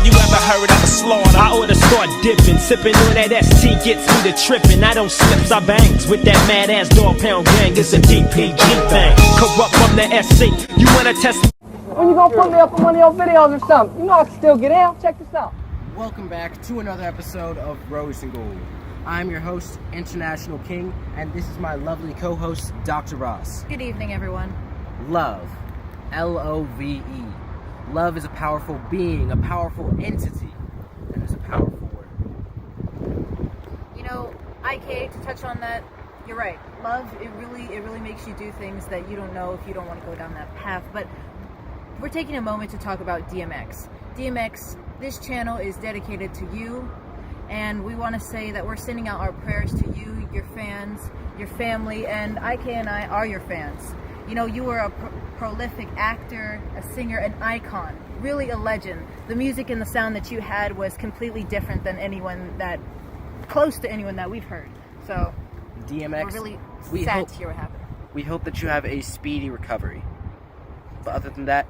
Have you ever heard of a slaughter? I oughta start dipping, sipping on that ST gets me to tripping. I don't slips, I bangs with that mad ass dog pound gang. It's a DPG thing. Corrupt from the SC. You wanna test? When you gonna put me up on one of your videos or something? You know I can still get out. Check this out. Welcome back to another episode of Rose and Gold. I'm your host, International King, and this is my lovely co-host, Dr. Ross. Good evening, everyone. Love. L-O-V-E. Love is a powerful being, a powerful entity, and it's a powerful word. You know, IK, to touch on that, you're right. Love, it really makes you do things that you don't know if you don't want to go down that path. But we're taking a moment to talk about DMX. DMX, this channel is dedicated to you, and we want to say that we're sending out our prayers to you, your fans, your family, and IK and I are your fans. You know, you were a prolific actor, a singer, an icon, really a legend. The music and the sound that you had was completely different than close to anyone that we've heard. So, DMX, we're really sad to hear what happened. We hope that you have a speedy recovery. But other than that,